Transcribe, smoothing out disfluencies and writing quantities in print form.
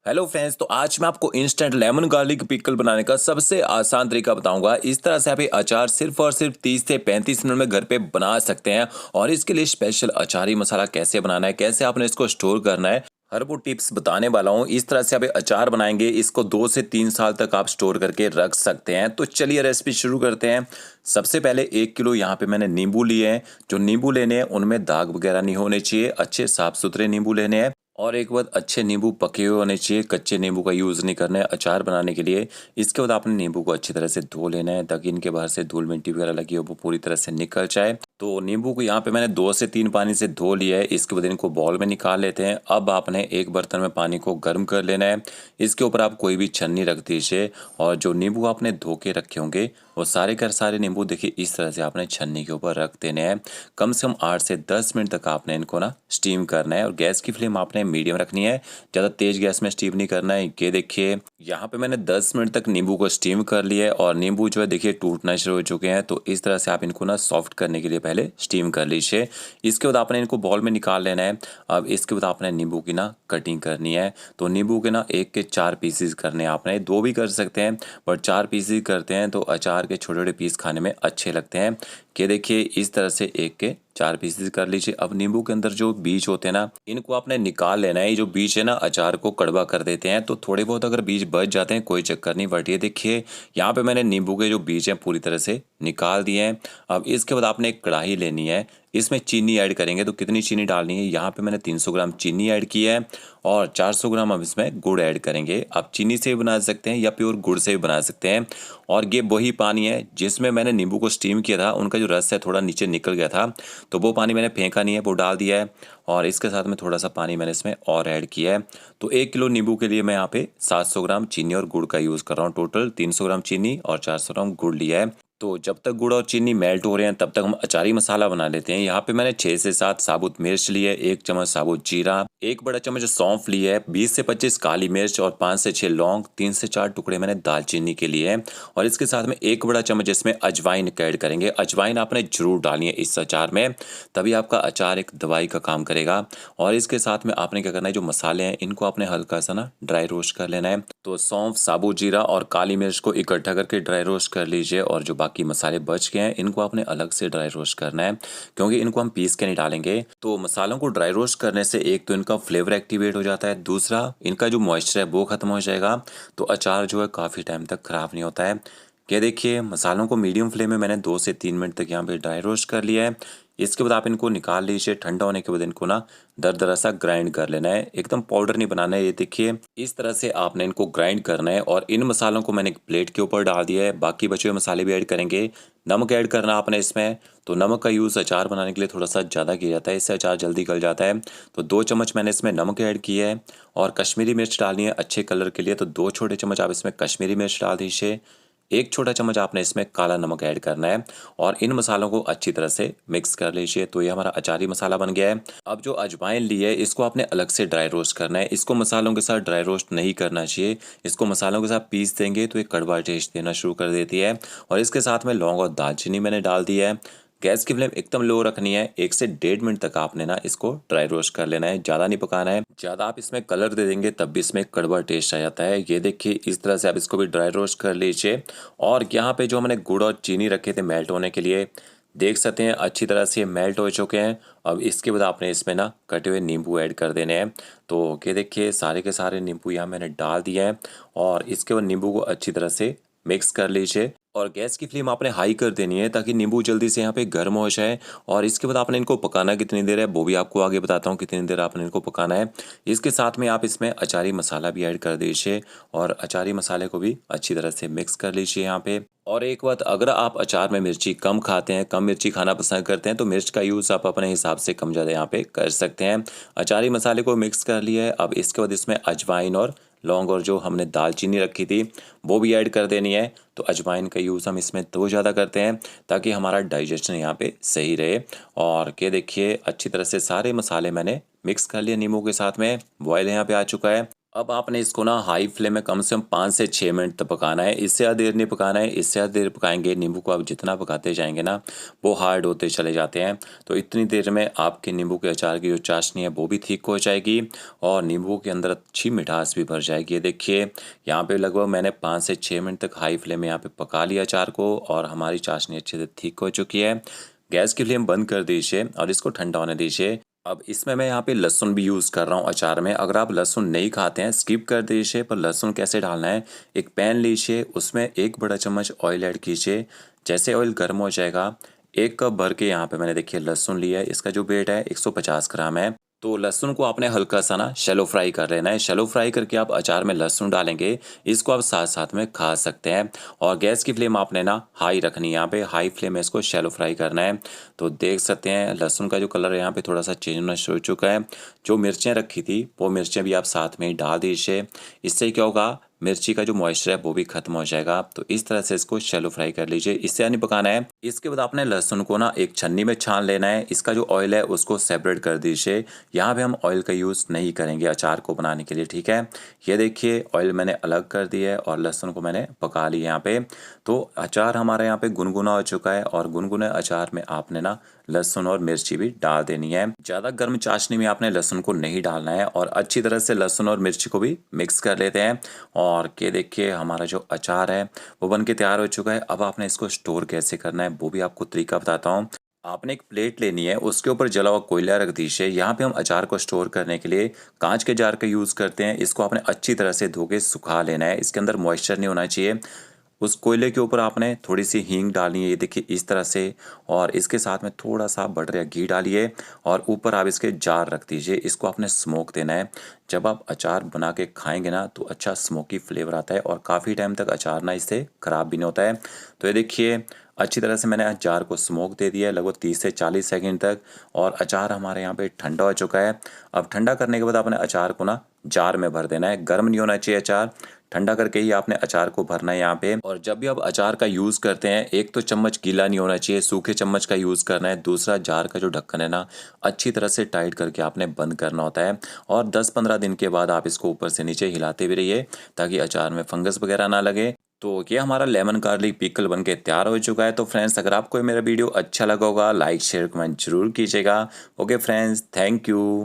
Hello friends, तो आज मैं आपको इंस्टेंट लेमन गार्लिक पिकल बनाने का सबसे आसान तरीका बताऊंगा। इस तरह से आप ये अचार सिर्फ और सिर्फ 30 से 35 मिनट में घर पे बना सकते हैं। और इसके लिए स्पेशल अचारी मसाला कैसे बनाना है, कैसे आपने इसको स्टोर करना है, हर वो टिप्स बताने वाला हूँ। इस तरह से आप ये अचार बनाएंगे, इसको 2 से 3 साल तक आप स्टोर करके रख सकते हैं। तो चलिए रेसिपी शुरू करते हैं। सबसे पहले 1 किलो यहाँ पे मैंने नींबू लिए हैं। जो नींबू लेने हैं उनमें दाग वगैरह नहीं होने चाहिए, अच्छे साफ सुथरे नींबू लेने हैं। और एक बात, अच्छे नींबू पके हुए होने चाहिए, कच्चे नींबू का यूज़ नहीं करना है अचार बनाने के लिए। इसके बाद आपने नींबू को अच्छी तरह से धो लेना है ताकि इनके बाहर से धूल मिट्टी वगैरह लगी हो वो पूरी तरह से निकल जाए। तो नींबू को यहाँ पे मैंने 2 से 3 पानी से धो लिया है। इसके बाद इनको बाउल में निकाल लेते हैं। अब आपने एक बर्तन में पानी को गर्म कर लेना है। इसके ऊपर आप कोई भी छन्नी रख दीजिए और जो नींबू आपने धो के रखे होंगे वो सारे कर सारे नींबू देखिए इस तरह से आपने छन्नी के ऊपर रख देने हैं। कम से कम 8 से 10 मिनट तक आपने इनको ना स्टीम करना है। और गैस की फ्लेम आपने मीडियम रखनी है, ज़्यादा तेज़ गैस में स्टीम नहीं करना है। ये देखिए यहाँ पे मैंने 10 मिनट तक नींबू को स्टीम कर लिया है और नींबू जो है देखिए टूटना शुरू हो चुके हैं। तो इस तरह से आप इनको ना सॉफ्ट करने के लिए पहले स्टीम कर लीजिए। इसके बाद आपने इनको बॉल में निकाल लेना है। अब इसके बाद आपने नींबू की ना कटिंग करनी है। तो नींबू के ना 1 के 4 पीसेस करने हैं, आपने 2 भी कर सकते हैं, बट 4 पीसेस करते हैं तो अचार के छोटे छोटे पीस खाने में अच्छे लगते हैं। कि देखिए इस तरह से 1 के 4 पीसेस कर लीजिए। अब नींबू के अंदर जो बीज होते हैं ना इनको आपने निकाल लेना है। ये जो बीज है ना अचार को कड़वा कर देते हैं। तो थोड़े बहुत अगर बीज बच जाते हैं कोई चक्कर नहीं, बट ये देखिए यहाँ पे मैंने नींबू के जो बीज हैं पूरी तरह से निकाल दिए हैं। अब इसके बाद आपने एक कढ़ाई लेनी है, इसमें चीनी ऐड करेंगे। तो कितनी चीनी डालनी है, यहाँ पे मैंने 300 ग्राम चीनी ऐड की है और 400 ग्राम हम इसमें गुड़ ऐड करेंगे। आप चीनी से भी बना सकते हैं या प्योर गुड़ से भी बना सकते हैं। और ये वही पानी है जिसमें मैंने नींबू को स्टीम किया था, उनका जो रस है थोड़ा नीचे निकल गया था, तो वो पानी मैंने फेंका नहीं है, वो डाल दिया है। और इसके साथ में थोड़ा सा पानी मैंने इसमें और ऐड किया है। तो 1 किलो नींबू के लिए मैं यहाँ पे 700 ग्राम चीनी और गुड़ का यूज़ कर रहा हूँ। टोटल 300 ग्राम चीनी और 400 ग्राम गुड़ लिया है। तो जब तक गुड़ और चीनी मेल्ट हो रहे हैं तब तक हम अचारी मसाला बना लेते हैं। यहाँ पे मैंने 6 से 7 साबुत मिर्च ली है, 1 चम्मच साबुत जीरा, 1 बड़ा चम्मच सौंफ ली है, 20 से 25 काली मिर्च और 5 से 6 लौंग, 3 से 4 टुकड़े मैंने दालचीनी के लिए हैं। और इसके साथ में 1 बड़ा चम्मच इसमें अजवाइन का ऐड करेंगे। अजवाइन आपने जरूर डालनी है इस अचार में, तभी आपका अचार एक दवाई का काम करेगा। और इसके साथ में आपने क्या करना है, जो मसाले हैं इनको आपने हल्का सा ना ड्राई रोस्ट कर लेना है। तो सौंफ, साबुत जीरा और काली मिर्च को इकट्ठा करके ड्राई रोस्ट कर लीजिए। और जो बाकी मसाले बच गए हैं इनको आपने अलग से ड्राई रोस्ट करना है, क्योंकि इनको हम पीस के नहीं डालेंगे। तो मसालों को ड्राई रोस्ट करने से एक तो इनका फ्लेवर एक्टिवेट हो जाता है, दूसरा इनका जो मॉइस्चर है वो खत्म हो जाएगा। तो अचार जो है काफ़ी टाइम तक ख़राब नहीं होता है। ये देखिए मसालों को मीडियम फ्लेम में मैंने 2 से 3 मिनट तक यहाँ पे ड्राई रोस्ट कर लिया है। इसके बाद आप इनको निकाल लीजिए। ठंडा होने के बाद इनको ना दरदरा सा ग्राइंड कर लेना है, एकदम पाउडर नहीं बनाना है। ये देखिए इस तरह से आपने इनको ग्राइंड करना है। और इन मसालों को मैंने एक प्लेट के ऊपर डाल दिया है। बाकी बचे हुए मसाले भी ऐड करेंगे। नमक ऐड करना आपने इसमें। तो नमक का यूज़ अचार बनाने के लिए थोड़ा सा ज़्यादा किया जाता है, इससे अचार जल्दी गल जाता है। तो 2 चम्मच मैंने इसमें नमक ऐड किया है। और कश्मीरी मिर्च डालनी है अच्छे कलर के लिए, तो 2 छोटे चम्मच आप इसमें कश्मीरी मिर्च डाल दीजिए। 1 छोटा चम्मच आपने इसमें काला नमक ऐड करना है। और इन मसालों को अच्छी तरह से मिक्स कर लीजिए। तो ये हमारा अचारी मसाला बन गया है। अब जो अजवाइन ली है इसको आपने अलग से ड्राई रोस्ट करना है। इसको मसालों के साथ ड्राई रोस्ट नहीं करना चाहिए, इसको मसालों के साथ पीस देंगे तो ये कड़वा टेस्ट देना शुरू कर देती है। और इसके साथ में लौंग और दालचीनी मैंने डाल दी है। गैस की फ्लेम एकदम लो रखनी है। 1 से 1.5 मिनट तक आपने ना इसको ड्राई रोस्ट कर लेना है, ज़्यादा नहीं पकाना है। ज़्यादा आप इसमें कलर दे देंगे तब भी इसमें कड़वा टेस्ट आ जाता है। ये देखिए इस तरह से आप इसको भी ड्राई रोस्ट कर लीजिए। और यहाँ पे जो हमने गुड़ और चीनी रखे थे मेल्ट होने के लिए, देख सकते हैं अच्छी तरह से मेल्ट हो चुके हैं। अब इसके बाद आपने इसमें ना कटे हुए नींबू ऐड कर देने हैं। तो ये देखिए सारे के सारे नींबू यहाँ मैंने डाल दिए हैं। और इसके बाद नींबू को अच्छी तरह से मिक्स कर लीजिए। और गैस की फ्लेम आपने हाई कर देनी है ताकि नींबू जल्दी से यहाँ पे गर्म हो जाए। और इसके बाद आपने इनको पकाना कितनी देर है वो भी आपको आगे बताता हूँ कितनी देर आपने इनको पकाना है। इसके साथ में आप इसमें अचारी मसाला भी ऐड कर दीजिए और अचारी मसाले को भी अच्छी तरह से मिक्स कर लीजिए यहाँ पे। और एक बात, अगर आप अचार में मिर्ची कम खाते हैं, कम मिर्ची खाना पसंद करते हैं, तो मिर्च का यूज़ आप अपने हिसाब से कम ज़्यादा यहाँ पे कर सकते हैं। अचारी मसाले को मिक्स कर लिया है। अब इसके बाद इसमें अजवाइन और लौंग और जो हमने दालचीनी रखी थी वो भी ऐड कर देनी है। तो अजवाइन का यूज़ हम इसमें तो ज़्यादा करते हैं ताकि हमारा डाइजेशन यहाँ पे सही रहे। और ये देखिए अच्छी तरह से सारे मसाले मैंने मिक्स कर लिए नींबू के साथ में। बॉयल यहाँ पे आ चुका है। अब आपने इसको ना हाई फ्लेम में कम से कम 5 से 6 मिनट तक पकाना है। इससे ज़्यादा देर नहीं पकाना है। इससे ज़्यादा देर पकाएंगे, नींबू को आप जितना पकाते जाएंगे ना वो हार्ड होते चले जाते हैं। तो इतनी देर में आपके नींबू के अचार की जो चाशनी है वो भी ठीक हो जाएगी और नींबू के अंदर अच्छी मिठास भी भर जाएगी। ये देखिए यहाँ पे लगभग मैंने 5 से 6 मिनट तक हाई फ्लेम में यहाँ पे पका लिया अचार को और हमारी चाशनी अच्छे से ठीक हो चुकी है। गैस की फ्लेम बंद कर दीजिए और इसको ठंडा होने दीजिए। अब इसमें मैं यहाँ पे लहसुन भी यूज़ कर रहा हूँ अचार में। अगर आप लहसुन नहीं खाते हैं स्किप कर दीजिए, पर लहसुन कैसे डालना है, एक पैन लीजिए, उसमें 1 बड़ा चम्मच ऑयल ऐड कीजिए। जैसे ऑयल गर्म हो जाएगा, 1 कप भर के यहाँ पे मैंने देखिए लहसुन लिया है। इसका जो वेट है 150 ग्राम है। तो लहसुन को आपने हल्का सा ना शैलो फ्राई कर लेना है। शैलो फ्राई करके आप अचार में लहसुन डालेंगे, इसको आप साथ साथ में खा सकते हैं। और गैस की फ्लेम आपने ना हाई रखनी है, यहाँ पे हाई फ्लेम में इसको शैलो फ्राई करना है। तो देख सकते हैं लहसुन का जो कलर है यहाँ पे थोड़ा सा चेंज होना शुरू हो चुका है। जो मिर्चें रखी थी वो मिर्चें भी आप साथ में ही डाल दीजिए। इससे क्या होगा, मिर्ची का जो मॉइस्चर है वो भी खत्म हो जाएगा। तो इस तरह से इसको शैलो फ्राई कर लीजिए, इससे नहीं पकाना है। इसके बाद आपने लहसुन को ना एक छन्नी में छान लेना है। इसका जो ऑयल है उसको सेपरेट कर दीजिए। यहाँ पे हम ऑयल का यूज़ नहीं करेंगे अचार को बनाने के लिए, ठीक है। ये देखिए ऑयल मैंने अलग कर दिया है और लहसुन को मैंने पका लिया यहाँ पे। तो अचार हमारा यहाँ पे गुनगुना हो चुका है और गुनगुने अचार में आपने ना लहसुन और मिर्ची भी डाल देनी है। ज़्यादा गर्म चाशनी में आपने लहसुन को नहीं डालना है और अच्छी तरह से लहसुन और मिर्ची को भी मिक्स कर लेते हैं। और ये देखिए हमारा जो अचार है वो बन के तैयार हो चुका है। अब आपने इसको स्टोर कैसे करना है वो भी आपको तरीका बताता हूँ। आपने एक प्लेट लेनी है, उसके ऊपर जला हुआ कोयला रख दीजिए। यहाँ पे हम अचार को स्टोर करने के लिए कांच के जार का यूज़ करते हैं। इसको आपने अच्छी तरह से धो के सुखा लेना है, इसके अंदर मॉइस्चर नहीं होना चाहिए। उस कोयले के ऊपर आपने थोड़ी सी हींग डालनी है, ये देखिए इस तरह से। और इसके साथ में थोड़ा सा बटर या घी डालिए और ऊपर आप इसके जार रख दीजिए। इसको आपने स्मोक देना है। जब आप अचार बना के खाएंगे ना तो अच्छा स्मोकी फ्लेवर आता है और काफ़ी टाइम तक अचार ना इससे ख़राब भी नहीं होता है। तो ये देखिए अच्छी तरह से मैंने अचार को स्मोक दे दिया है लगभग 30 से 40 सेकंड तक। और अचार हमारे यहाँ पे ठंडा हो चुका है। अब ठंडा करने के बाद आपने अचार को ना जार में भर देना है। गर्म नहीं होना चाहिए अचार, ठंडा करके ही आपने अचार को भरना है यहाँ पे। और जब भी आप अचार का यूज़ करते हैं, एक तो चम्मच गीला नहीं होना चाहिए, सूखे चम्मच का यूज़ करना है। दूसरा जार का जो ढक्कन है ना अच्छी तरह से टाइट करके आपने बंद करना होता है। और 10-15 दिन के बाद आप इसको ऊपर से नीचे हिलाते भी रहिए ताकि अचार में फंगस वगैरह ना लगे। तो ये हमारा लेमन गार्लिक पिकल बनके तैयार हो चुका है। तो फ्रेंड्स अगर आपको ये मेरा वीडियो अच्छा लगा होगा लाइक शेयर कमेंट जरूर कीजिएगा। Okay friends, thank you.